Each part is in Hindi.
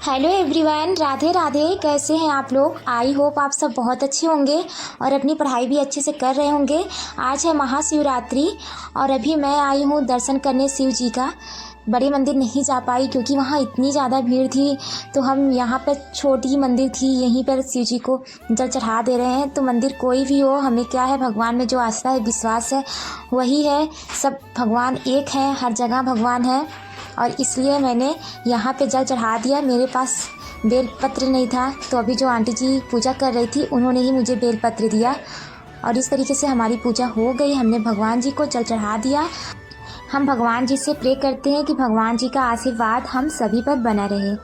Hello everyone, Radhe Radhe. कैसे हैं आप लोग? आई होप आप सब बहुत अच्छे होंगे और अपनी पढ़ाई भी अच्छे से कर रहे होंगे। आज है महाशिवरात्रि और अभी मैं आई हूँ दर्शन करने शिव जी का। बड़े मंदिर नहीं जा पाई क्योंकि वहाँ इतनी ज़्यादा भीड़ थी, तो हम यहाँ पर छोटी ही मंदिर थी, यहीं पर शिव जी को जल चढ़ा दे रहे हैं। तो मंदिर कोई भी हो, हमें क्या है, भगवान में जो आस्था है, विश्वास है, वही है। सब भगवान एक हैं, हर जगह भगवान है और इसलिए मैंने यहाँ पे जल चढ़ा दिया। मेरे पास बेलपत्र नहीं था, तो अभी जो आंटी जी पूजा कर रही थी उन्होंने ही मुझे बेलपत्र दिया और इस तरीके से हमारी पूजा हो गई। हमने भगवान जी को जल चढ़ा दिया। हम भगवान जी से प्रे करते हैं कि भगवान जी का आशीर्वाद हम सभी पर बना रहे।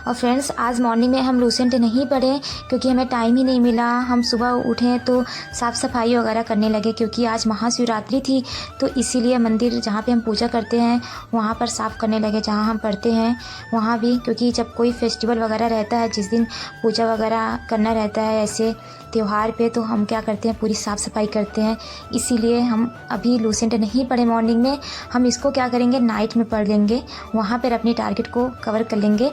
और फ्रेंड्स, आज मॉर्निंग में हम लूसेंट नहीं पढ़े क्योंकि हमें टाइम ही नहीं मिला। हम सुबह उठे तो साफ़ सफाई वगैरह करने लगे क्योंकि आज महाशिवरात्रि थी, तो इसीलिए मंदिर जहाँ पे हम पूजा करते हैं वहाँ पर साफ़ करने लगे। जहाँ हम पढ़ते हैं वहाँ भी, क्योंकि जब कोई फेस्टिवल वगैरह रहता है, जिस दिन पूजा वगैरह करना रहता है ऐसे त्यौहार पे, तो हम क्या करते हैं, पूरी साफ़ सफाई करते हैं। इसीलिए हम अभी लूसेंट नहीं पढ़े मॉर्निंग में। हम इसको क्या करेंगे, नाइट में पढ़ लेंगे, वहाँ पर अपने टारगेट को कवर कर लेंगे।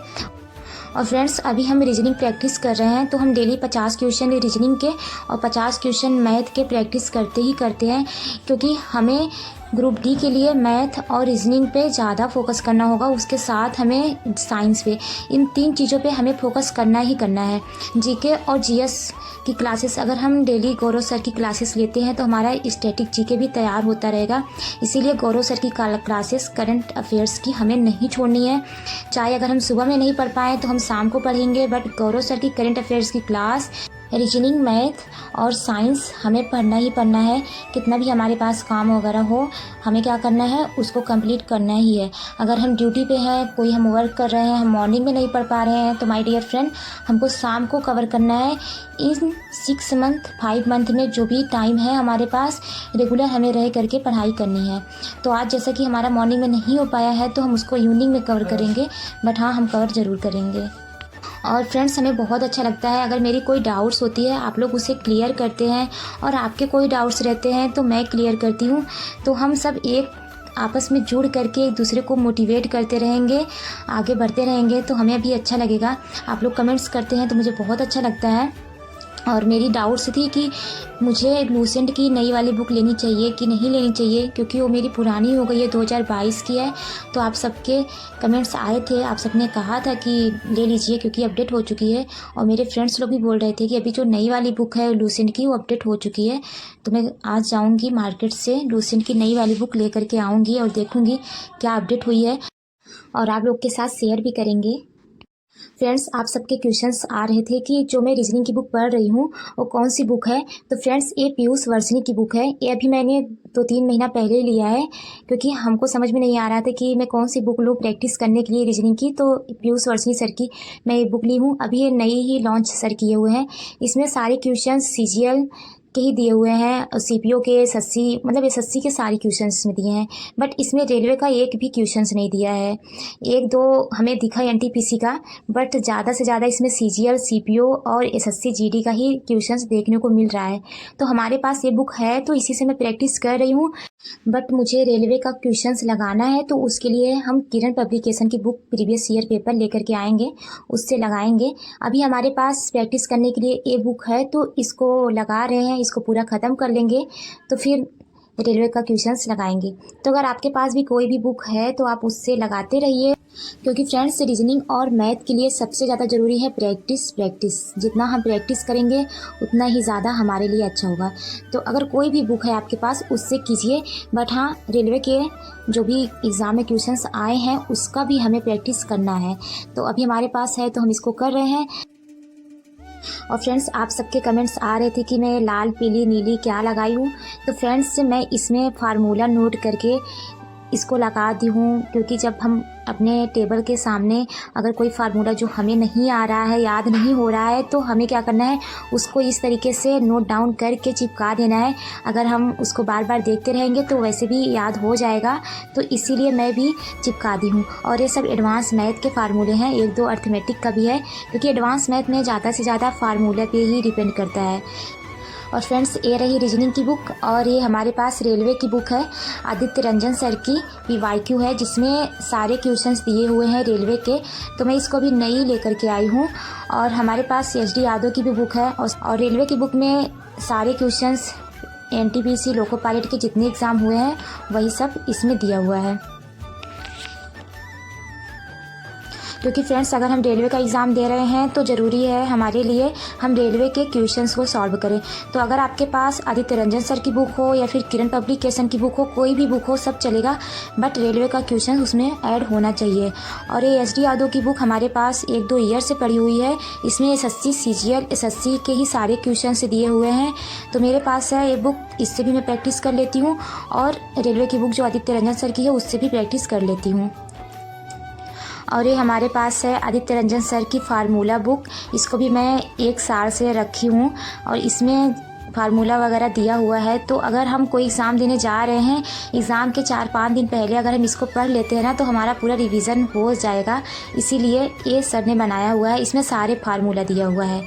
और फ्रेंड्स, अभी हम रीजनिंग प्रैक्टिस कर रहे हैं, तो हम डेली 50 क्वेश्चन रीजनिंग के और 50 क्वेश्चन मैथ के प्रैक्टिस करते ही करते हैं, क्योंकि हमें ग्रुप डी के लिए मैथ और रीजनिंग पे ज़्यादा फोकस करना होगा। उसके साथ हमें साइंस पे, इन 3 चीज़ों पे हमें फोकस करना ही करना है। जीके और जीएस की क्लासेस अगर हम डेली गौरव सर की क्लासेस लेते हैं तो हमारा स्टैटिक जीके भी तैयार होता रहेगा। इसीलिए गौरव सर की क्लासेस करंट अफेयर्स की हमें नहीं छोड़नी है। चाहे अगर हम सुबह में नहीं पढ़ पाएँ तो हम शाम को पढ़ेंगे, बट गौरव सर की करंट अफेयर्स की क्लास, रीजनिंग, मैथ और साइंस हमें पढ़ना ही पढ़ना है। कितना भी हमारे पास काम वगैरह हो, हमें क्या करना है, उसको कंप्लीट करना ही है। अगर हम ड्यूटी पे हैं, कोई हम वर्क कर रहे हैं, हम मॉर्निंग में नहीं पढ़ पा रहे हैं, तो माय डियर फ्रेंड, हमको शाम को कवर करना है। इन 6 मंथ 5 मंथ में जो भी टाइम है हमारे पास, रेगुलर हमें रह करके पढ़ाई करनी है। तो आज जैसा कि हमारा मॉर्निंग में नहीं हो पाया है तो हम उसको इवनिंग में कवर करेंगे, बट हाँ, हम कवर ज़रूर करेंगे। और फ्रेंड्स, हमें बहुत अच्छा लगता है अगर मेरी कोई डाउट्स होती है, आप लोग उसे क्लियर करते हैं, और आपके कोई डाउट्स रहते हैं तो मैं क्लियर करती हूँ। तो हम सब एक आपस में जुड़ करके एक दूसरे को मोटिवेट करते रहेंगे, आगे बढ़ते रहेंगे, तो हमें भी अच्छा लगेगा। आप लोग कमेंट्स करते हैं तो मुझे बहुत अच्छा लगता है। और मेरी डाउट्स थी कि मुझे लूसेंट की नई वाली बुक लेनी चाहिए कि नहीं लेनी चाहिए, क्योंकि वो मेरी पुरानी हो गई है, 2022 की है। तो आप सबके कमेंट्स आए थे, आप सबने कहा था कि ले लीजिए क्योंकि अपडेट हो चुकी है। और मेरे फ्रेंड्स लोग भी बोल रहे थे कि अभी जो नई वाली बुक है लूसेंट की, वो अपडेट हो चुकी है। तो मैं आज जाऊँगी मार्केट से, लूसेंट की नई वाली बुक ले करके आऊँगी और देखूँगी क्या अपडेट हुई है, और आप लोग के साथ शेयर भी करेंगे। फ्रेंड्स, आप सबके क्वेश्चंस आ रहे थे कि जो मैं रीजनिंग की बुक पढ़ रही हूँ वो कौन सी बुक है। तो फ्रेंड्स, ये पीयूष वर्षिनी की बुक है। ये अभी मैंने 2-3 महीना पहले लिया है, क्योंकि हमको समझ में नहीं आ रहा था कि मैं कौन सी बुक लूँ प्रैक्टिस करने के लिए रीजनिंग की। तो पीयूष वर्षिनी सर की मैं ये बुक ली हूँ। अभी ये नई ही लॉन्च सर किए हुए हैं। इसमें सारे क्वेश्चन सीजीएल के ही दिए हुए हैं, सीपीओ के, एसएससी, मतलब एसएससी के सारे क्वेश्चंस इसमें दिए हैं, बट इसमें रेलवे का एक भी क्वेश्चंस नहीं दिया है। 1-2 हमें दिखा एनटीपीसी का, बट ज़्यादा से ज़्यादा इसमें सीजीएल, सीपीओ और एसएससी जीडी का ही क्वेश्चंस देखने को मिल रहा है। तो हमारे पास ये बुक है तो इसी से मैं प्रैक्टिस कर रही हूँ, बट मुझे रेलवे का क्वेश्चंस लगाना है, तो उसके लिए हम किरण पब्लिकेशन की बुक प्रीवियस ईयर पेपर लेकर के आएंगे, उससे लगाएंगे। अभी हमारे पास प्रैक्टिस करने के लिए ये बुक है, तो इसको लगा रहे हैं, इसको पूरा ख़त्म कर लेंगे तो फिर रेलवे का क्वेश्चंस लगाएंगे। तो अगर आपके पास भी कोई भी बुक है तो आप उससे लगाते रहिए, क्योंकि फ्रेंड्स, रीजनिंग और मैथ के लिए सबसे ज़्यादा ज़रूरी है प्रैक्टिस। जितना हम प्रैक्टिस करेंगे उतना ही ज़्यादा हमारे लिए अच्छा होगा। तो अगर कोई भी बुक है आपके पास उससे कीजिए, बट हाँ, रेलवे के जो भी एग्ज़ाम में क्वेश्चंस आए हैं उसका भी हमें प्रैक्टिस करना है। तो अभी हमारे पास है तो हम इसको कर रहे हैं। और फ्रेंड्स, आप सबके कमेंट्स आ रहे थे कि मैं लाल, पीली, नीली क्या लगाई हूँ। तो फ्रेंड्स, मैं इसमें फार्मूला नोट करके इसको लगा दी हूँ, क्योंकि जब हम अपने टेबल के सामने अगर कोई फार्मूला जो हमें नहीं आ रहा है, याद नहीं हो रहा है, तो हमें क्या करना है, उसको इस तरीके से नोट डाउन करके चिपका देना है। अगर हम उसको बार बार देखते रहेंगे तो वैसे भी याद हो जाएगा, तो इसीलिए मैं भी चिपका दी हूँ। और ये सब एडवांस मैथ के फार्मूले हैं, 1-2 अर्थमेटिक का भी है, क्योंकि एडवांस मैथ में ज़्यादा से ज़्यादा फार्मूला पे ही डिपेंड करता है। और फ्रेंड्स ये रही रीजनिंग की बुक और ये हमारे पास रेलवे की बुक है आदित्य रंजन सर की PYQ है जिसमें सारे क्वेश्चंस दिए हुए हैं रेलवे के। तो मैं इसको भी नई लेकर के आई हूँ। और हमारे पास SD यादव की भी बुक है और रेलवे की बुक में सारे क्वेश्चंस NTPC लोको पायलट के जितने एग्ज़ाम हुए हैं वही सब इसमें दिया हुआ है। क्योंकि फ्रेंड्स अगर हम रेलवे का एग्ज़ाम दे रहे हैं तो ज़रूरी है हमारे लिए हम रेलवे के क्वेश्चंस को सॉल्व करें। तो अगर आपके पास आदित्य रंजन सर की बुक हो या फिर किरण पब्लिकेशन की बुक हो, कोई भी बुक हो सब चलेगा, बट रेलवे का क्वेश्चन उसमें ऐड होना चाहिए। और ये SD यादव की बुक हमारे पास 1-2 ईयर से पड़ी हुई है। इसमें SSC CGL SSC के ही सारे क्वेश्चन से दिए हुए हैं। तो मेरे पास है ये बुक, इससे भी मैं प्रैक्टिस कर लेती हूँ और रेलवे की बुक जो आदित्य रंजन सर की है उससे भी प्रैक्टिस कर लेती हूँ। और ये हमारे पास है आदित्य रंजन सर की फार्मूला बुक, इसको भी मैं 1 साल से रखी हूँ और इसमें फार्मूला वगैरह दिया हुआ है। तो अगर हम कोई एग्ज़ाम देने जा रहे हैं, एग्ज़ाम के 4-5 दिन पहले अगर हम इसको पढ़ लेते हैं ना तो हमारा पूरा रिवीजन हो जाएगा। इसीलिए ये सर ने बनाया हुआ है, इसमें सारे फार्मूला दिया हुआ है।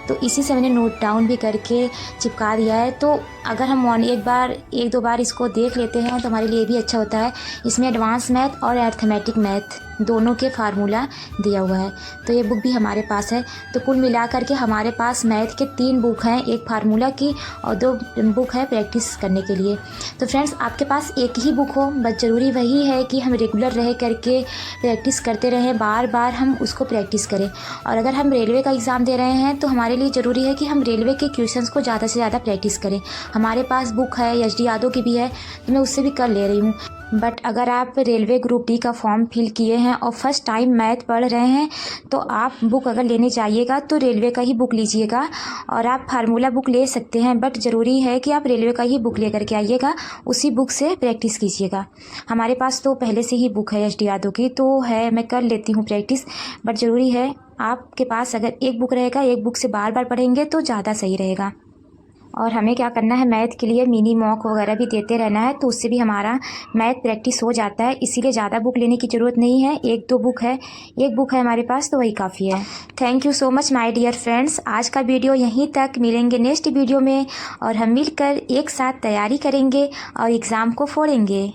तो इसी से मैंने नोट डाउन भी करके चिपका दिया है। तो अगर हम 1-2 बार इसको देख लेते हैं तो हमारे लिए भी अच्छा होता है। इसमें एडवांस मैथ और अर्थमेटिक मैथ दोनों के फार्मूला दिया हुआ है। तो ये बुक भी हमारे पास है। तो कुल मिलाकर के हमारे पास मैथ के 3 बुक हैं, एक फार्मूला की और 2 बुक है प्रैक्टिस करने के लिए। तो फ्रेंड्स आपके पास एक ही बुक हो, बस ज़रूरी वही है कि हम रेगुलर रह करके प्रैक्टिस करते रहें, बार बार हम उसको प्रैक्टिस करें। और अगर हम रेलवे का एग्ज़ाम दे रहे हैं तो हमारे लिए ज़रूरी है कि हम रेलवे के क्वेश्चंस को ज़्यादा से ज़्यादा प्रैक्टिस करें। हमारे पास बुक है SD यादव की भी है तो मैं उससे भी कर ले रही हूँ। बट अगर आप रेलवे ग्रुप D का फॉर्म फिल किए हैं और फर्स्ट टाइम मैथ पढ़ रहे हैं तो आप बुक अगर लेने जाइएगा तो रेलवे का ही बुक लीजिएगा। और आप फार्मूला बुक ले सकते हैं, बट ज़रूरी है कि आप रेलवे का ही बुक लेकर के आइएगा, उसी बुक से प्रैक्टिस कीजिएगा। हमारे पास तो पहले से ही बुक है SD यादव की, तो है मैं कर लेती हूँ प्रैक्टिस। बट ज़रूरी है आपके पास अगर एक बुक रहेगा, एक बुक से बार बार पढ़ेंगे तो ज़्यादा सही रहेगा। और हमें क्या करना है, मैथ के लिए मिनी मॉक वगैरह भी देते रहना है, तो उससे भी हमारा मैथ प्रैक्टिस हो जाता है। इसीलिए ज़्यादा बुक लेने की ज़रूरत नहीं है, 1-2 बुक है, एक बुक है हमारे पास तो वही काफ़ी है। Thank you so much my dear friends. आज का वीडियो यहीं तक, मिलेंगे नेक्स्ट वीडियो में और हम मिलकर एक साथ तैयारी करेंगे और एग्ज़ाम को फोड़ेंगे।